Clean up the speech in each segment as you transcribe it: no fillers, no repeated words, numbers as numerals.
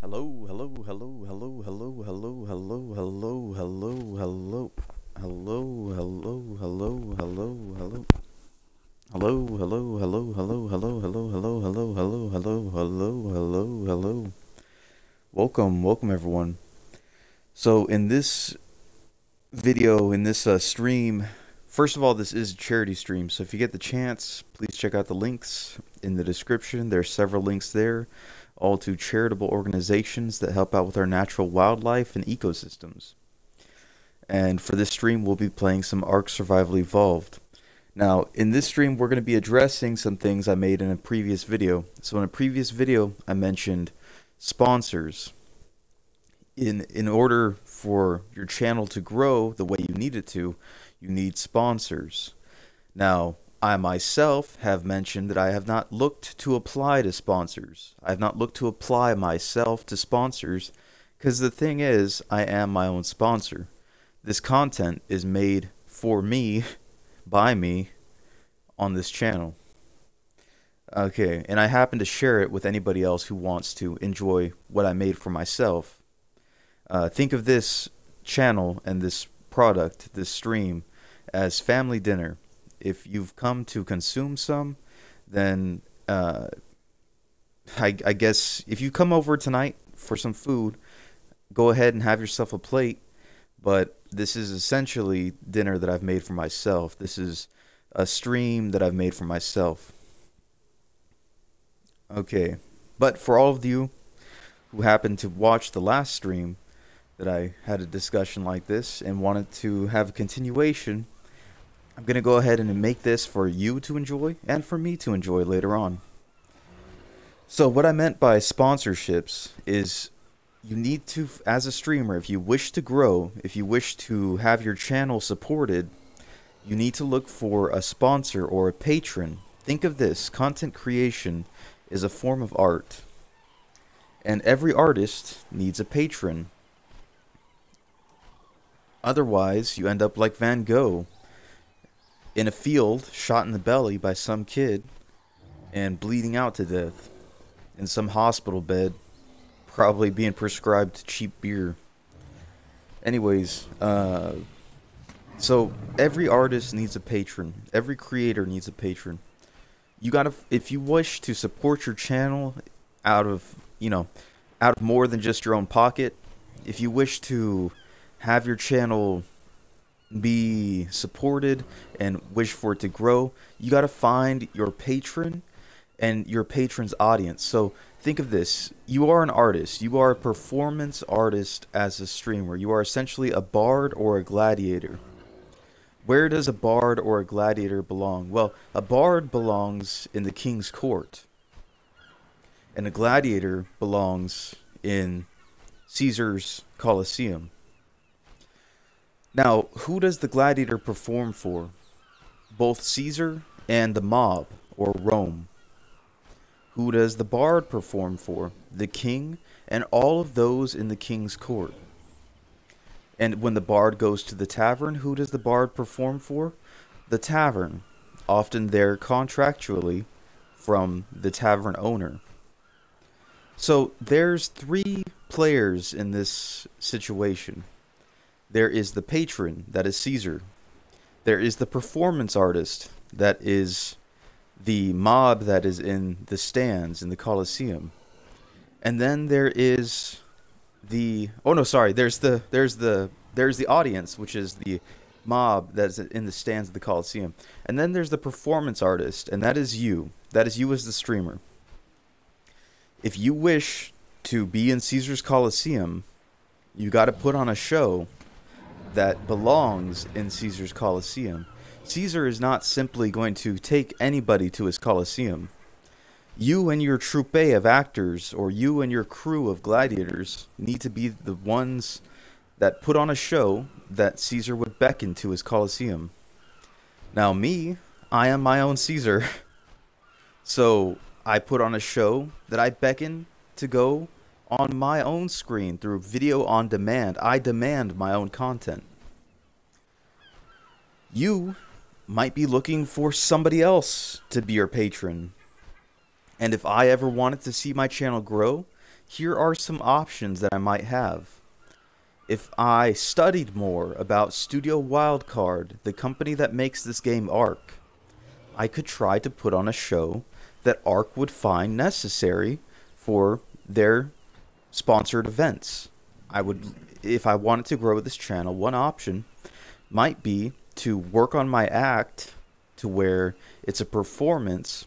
Hello, hello, hello, hello, hello, hello, hello, hello, hello, hello, hello, hello, hello, hello, hello. Hello, hello, hello, hello, hello, hello, hello, hello, hello, hello, hello, hello, hello. Welcome everyone. So in this video, in this stream, first of all, this is a charity stream, so if you get the chance, please check out the links in the description. There are several links there, all to charitable organizations that help out with our natural wildlife and ecosystems. And for this stream, we'll be playing some ARK Survival Evolved. Now, in this stream, we're going to be addressing some things I made in a previous video. So in a previous video, I mentioned sponsors. In order for your channel to grow the way you need it to, you need sponsors. Now, I myself have mentioned that I have not looked to apply to sponsors. I have not looked to apply myself to sponsors because the thing is, I am my own sponsor. This content is made for me, by me, on this channel. Okay, and I happen to share it with anybody else who wants to enjoy what I made for myself. Think of this channel and this product, this stream, as family dinner. If you've come to consume some, then I guess if you come over tonight for some food, go ahead and have yourself a plate. But this is essentially dinner that I've made for myself. This is a stream that I've made for myself. Okay, but for all of you who happened to watch the last stream that I had a discussion like this and wanted to have a continuation, I'm going to go ahead and make this for you to enjoy and for me to enjoy later on. So what I meant by sponsorships is you need to, as a streamer, if you wish to grow, if you wish to have your channel supported, you need to look for a sponsor or a patron. Think of this, content creation is a form of art, and every artist needs a patron. Otherwise, you end up like Van Gogh, in a field, shot in the belly by some kid, and bleeding out to death, in some hospital bed, probably being prescribed cheap beer. Anyways, so every artist needs a patron. Every creator needs a patron. You gotta, if you wish to support your channel out of, out of more than just your own pocket, if you wish to have your channel be supported and wish for it to grow, you got to find your patron and your patron's audience. So think of this, you are an artist, you are a performance artist as a streamer, you are essentially a bard or a gladiator. Where does a bard or a gladiator belong? Well, a bard belongs in the king's court, and a gladiator belongs in Caesar's Colosseum. Now, who does the gladiator perform for? Both Caesar and the mob, or Rome. Who does the bard perform for? The king and all of those in the king's court. And when the bard goes to the tavern, who does the bard perform for? The tavern, often there contractually from the tavern owner. So there's three players in this situation. There is the patron, that is Caesar. There is the performance artist, that is the mob that is in the stands in the Colosseum. And then there is the, oh no, sorry, there's the audience, which is the mob that's in the stands of the Colosseum. And then there's the performance artist, and that is you. That is you as the streamer. If you wish to be in Caesar's Colosseum, you got to put on a show that belongs in Caesar's Colosseum. Caesar is not simply going to take anybody to his Colosseum. You and your troupe of actors, or you and your crew of gladiators, need to be the ones that put on a show that Caesar would beckon to his Colosseum. Now me, I am my own Caesar. So I put on a show that I beckon to go on my own screen through video on demand. I demand my own content. You might be looking for somebody else to be your patron. And if I ever wanted to see my channel grow, here are some options that I might have. If I studied more about Studio Wildcard, the company that makes this game ARK, I could try to put on a show that ARK would find necessary for their sponsored events. If I wanted to grow this channel, one option might be to work on my act to where it's a performance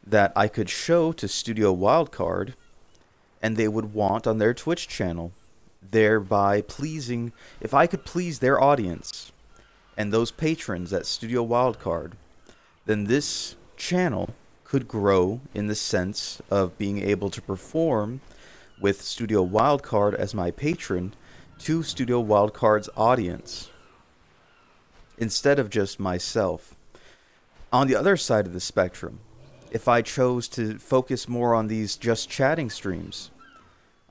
that I could show to Studio Wildcard and they would want on their Twitch channel, thereby pleasing, if I could please their audience and those patrons at Studio Wildcard, then this channel could grow in the sense of being able to perform with Studio Wildcard as my patron to Studio Wildcard's audience instead of just myself. On the other side of the spectrum, if I chose to focus more on these just chatting streams,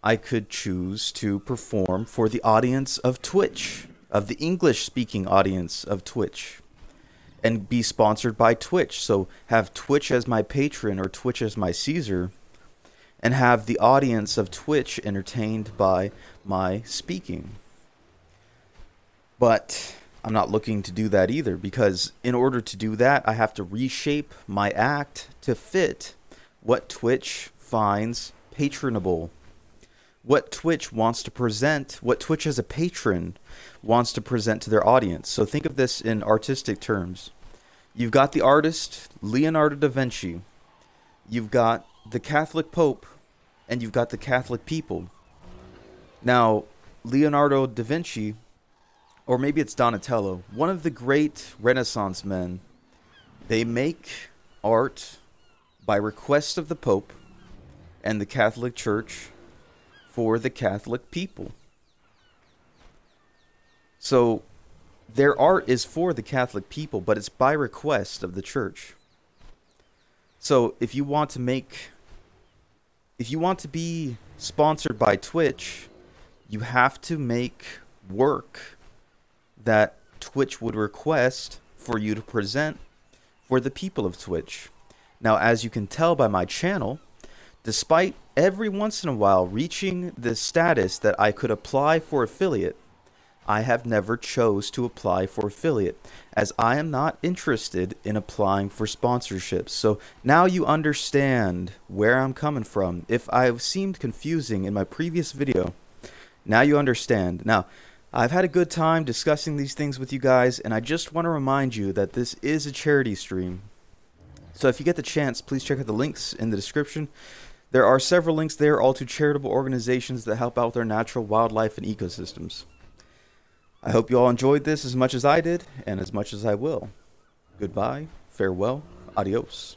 I could choose to perform for the audience of Twitch, of the English-speaking audience of Twitch, and be sponsored by Twitch. So have Twitch as my patron or Twitch as my Caesar, and have the audience of Twitch entertained by my speaking. But I'm not looking to do that either, because in order to do that, I have to reshape my act to fit what Twitch finds patronable. What Twitch wants to present, what Twitch as a patron wants to present to their audience. So think of this in artistic terms. You've got the artist, Leonardo da Vinci. You've got the Catholic Pope, and you've got the Catholic people. Now, Leonardo da Vinci, or maybe it's Donatello, one of the great Renaissance men, they make art by request of the Pope and the Catholic Church for the Catholic people. So their art is for the Catholic people, but it's by request of the church. So if you want to be sponsored by Twitch, you have to make work that Twitch would request for you to present for the people of Twitch. Now, as you can tell by my channel, despite every once in a while reaching the status that I could apply for affiliate, I have never chose to apply for affiliate, as I am not interested in applying for sponsorships. So now you understand where I'm coming from. If I've seemed confusing in my previous video, now you understand. Now, I've had a good time discussing these things with you guys, and I just want to remind you that this is a charity stream. So if you get the chance, please check out the links in the description. There are several links there, all to charitable organizations that help out with our natural wildlife and ecosystems. I hope you all enjoyed this as much as I did, and as much as I will. Goodbye, farewell, adios.